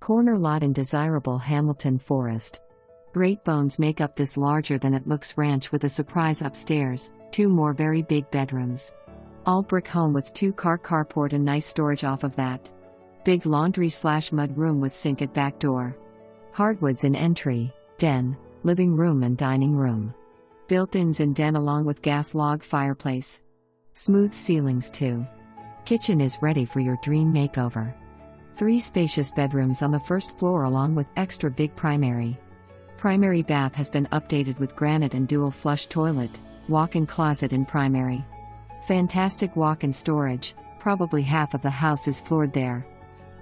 Corner lot in desirable Hamilton Forest. Great bones make up this larger than it looks ranch with a surprise upstairs, 2 more very big bedrooms. All brick home with 2-car carport and nice storage off of that. Big laundry/mud room with sink at back door. Hardwoods in entry, den, living room and dining room. Built-ins in den along with gas log fireplace. Smooth ceilings too. Kitchen is ready for your dream makeover. 3 spacious bedrooms on the first floor along with extra big primary. Primary bath has been updated with granite and dual flush toilet, walk-in closet in primary. Fantastic walk-in storage, probably half of the house is floored there.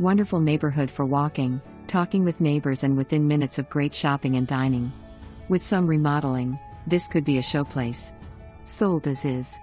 Wonderful neighborhood for walking, talking with neighbors and within minutes of great shopping and dining. With some remodeling, this could be a showplace. Sold as is.